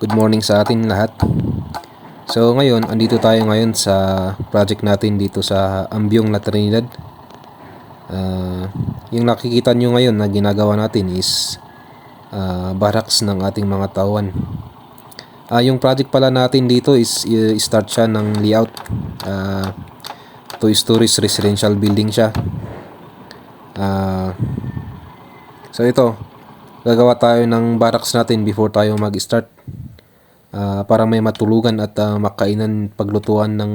Good morning sa atin lahat. So ngayon, andito tayo ngayon sa project natin dito sa Ambyong La Trinidad. Yung nakikita nyo ngayon na ginagawa natin is barracks ng ating mga tauhan. Yung project pala natin dito is start siya ng layout. 2 stories residential building siya. So ito, gagawa tayo ng barracks natin before tayo mag-start. Para may matulugan at makainan paglutuan ng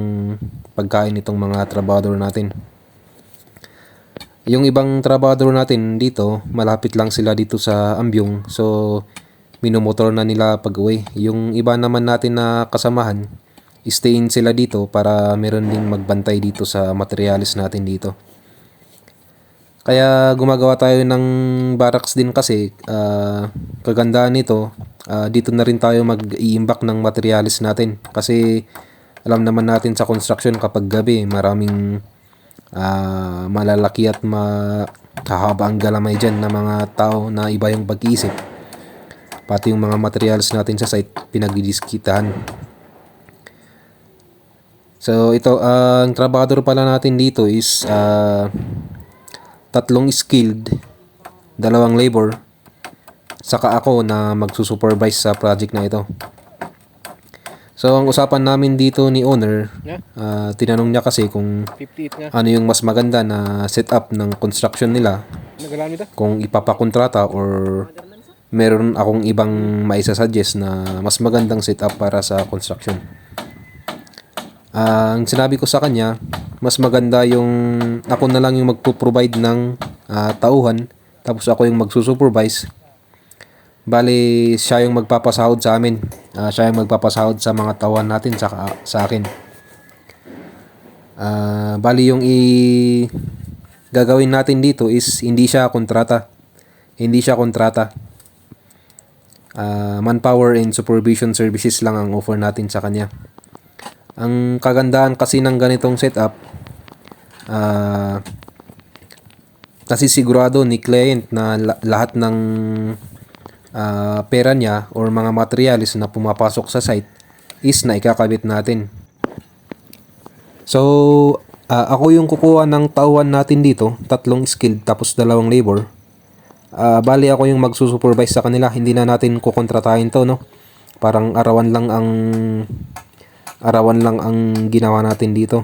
pagkain itong mga trabador natin. Yung ibang trabador natin dito, malapit lang sila dito sa Ambyong, so minumotor na nila pag-uwi. Yung iba naman natin na kasamahan, stayin sila dito para meron ding magbantay dito sa materialis natin dito. Kaya gumagawa tayo ng barracks din kasi kagandahan nito, dito na rin tayo mag-iimbak ng materialis natin. Kasi alam naman natin sa construction kapag gabi maraming malalaki at mahahaba ang galamay dyan na mga tao na iba yung pag-iisip. Pati yung mga materialis natin sa site pinagdidiskitahan. So ito, ang trabador pala natin dito is 3 skilled, 2 labor, saka ako na magsusupervise sa project na ito. So ang usapan namin dito ni owner, tinanong niya kasi kung ano yung mas maganda na setup ng construction nila, kung ipapakontrata or meron akong ibang maisasuggest na mas magandang setup para sa construction. Ang sinabi ko sa kanya, mas maganda yung ako na lang yung magpo-provide ng tauhan, tapos ako yung magsusupervise. Bali, siya yung magpapasahod sa amin. Siya yung magpapasahod sa mga tauhan natin sa akin. Bali, yung gagawin natin dito is hindi siya kontrata. Hindi siya kontrata. Manpower and supervision services lang ang offer natin sa kanya. Ang kagandahan kasi ng ganitong setup, nasisigurado ni client na lahat ng pera niya or mga materials na pumapasok sa site is na ikakabit natin. So, ako yung kukuha ng tauhan natin dito, 3 skilled tapos 2 labor. Bali ako yung magsusupervise sa kanila, hindi na natin kukontratahin to, no? Parang arawan lang ang ginawa natin dito.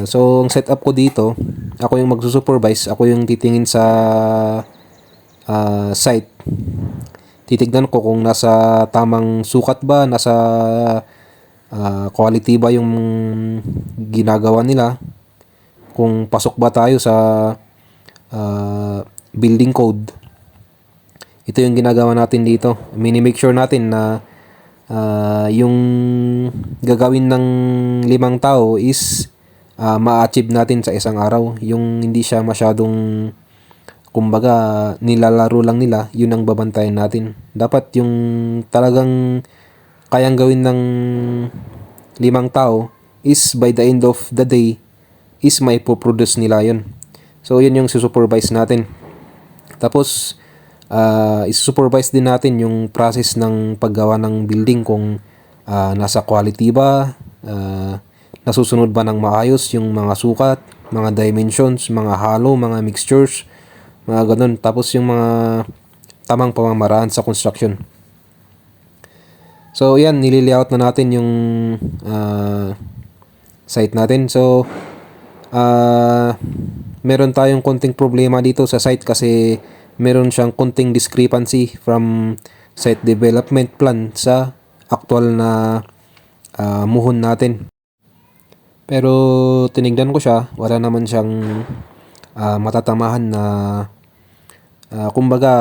So ang setup ko dito, ako yung magsusupervise, ako yung titingin sa site. Titignan ko kung nasa tamang sukat ba, nasa quality ba yung ginagawa nila, kung pasok ba tayo sa building code. Ito yung ginagawa natin dito. Mini-make sure natin na yung gagawin ng 5 tao is ma-achieve natin sa isang araw. Yung hindi siya masyadong, kumbaga, nilalaro lang nila, yun ang babantayan natin. Dapat yung talagang kayang gawin ng 5 tao is by the end of the day is may po-produce nila yun. So yun yung susupervise natin. Tapos isusupervise din natin yung process ng paggawa ng building, kung nasa quality ba, nasusunod ba ng maayos yung mga sukat, mga dimensions, mga halo, mga mixtures, mga ganun. Tapos yung mga tamang pamamaraan sa construction. So yan, nililayout na natin yung site natin. So meron tayong konting problema dito sa site kasi meron siyang konting discrepancy from site development plan sa actual na muhon natin. Pero tinignan ko siya, wala naman siyang matatamahan na kumbaga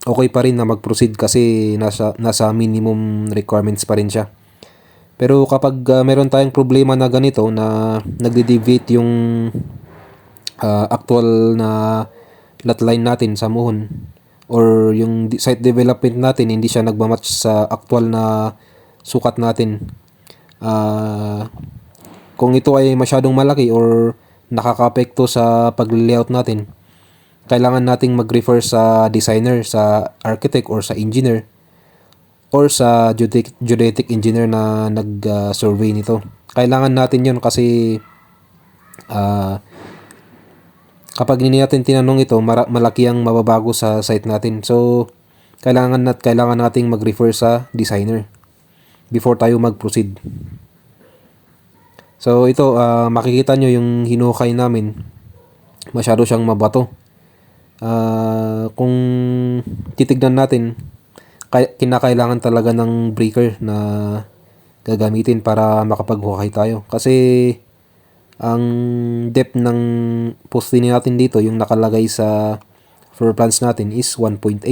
okay pa rin na mag-proceed kasi nasa minimum requirements pa rin siya. Pero kapag meron tayong problema na ganito na nagde-deviate yung actual na lot line natin sa muhon, or yung site development natin hindi siya nagmamatch sa actual na sukat natin, kung ito ay masyadong malaki or nakaka-apekto sa pag-layout natin, kailangan nating mag-refer sa designer, sa architect or sa engineer or sa geodetic engineer na nag-survey nito. Kailangan natin yon kasi kapag hindi natin tinanong ito, malaki ang mababago sa site natin. So, kailangan nating mag-refer sa designer before tayo mag-proceed. So, ito, makikita nyo yung hinukay namin. Masyado siyang mabato. Kung titignan natin, kinakailangan talaga ng breaker na gagamitin para makapaghukay tayo. Kasi ang depth ng poste natin dito, yung nakalagay sa floor plans natin is 1.8.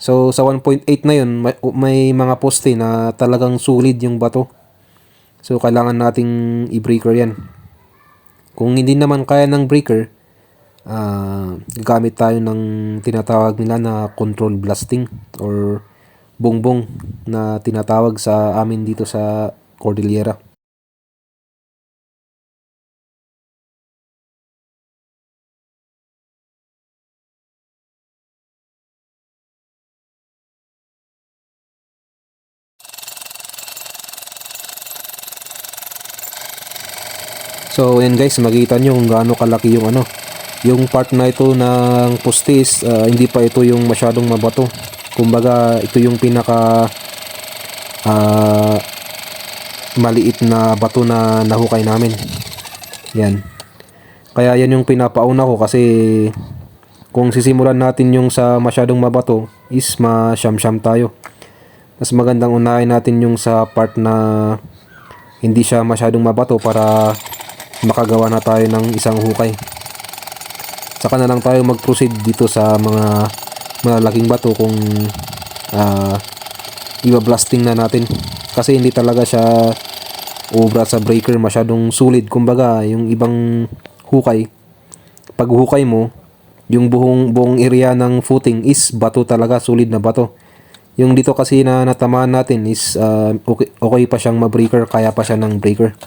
So sa 1.8 na yun, may mga poste na talagang solid yung bato. So kailangan nating i-breaker yan. Kung hindi naman kaya ng breaker, gamit tayo ng tinatawag nila na control blasting or bongbong na tinatawag sa amin dito sa Cordillera. So yan guys, makita nyo kung gaano kalaki yung yung part na ito ng postis. Hindi pa ito yung masyadong mabato. Kumbaga ito yung pinaka maliit na bato na nahukay namin. Yan. Kaya yan yung pinapauna ko kasi kung sisimulan natin yung sa masyadong mabato is masyam-syam tayo. Mas magandang unahin natin yung sa part na hindi siya masyadong mabato para makagawa na tayo ng isang hukay. Saka na lang tayo mag-proceed dito sa mga malalaking bato kung iba-blasting na natin. Kasi hindi talaga siya obra sa breaker masyadong solid. Kumbaga, yung ibang hukay, pag hukay mo, yung buong area ng footing is bato talaga, solid na bato. Yung dito kasi na natamaan natin is okay pa siyang ma-breaker, kaya pa siya ng breaker.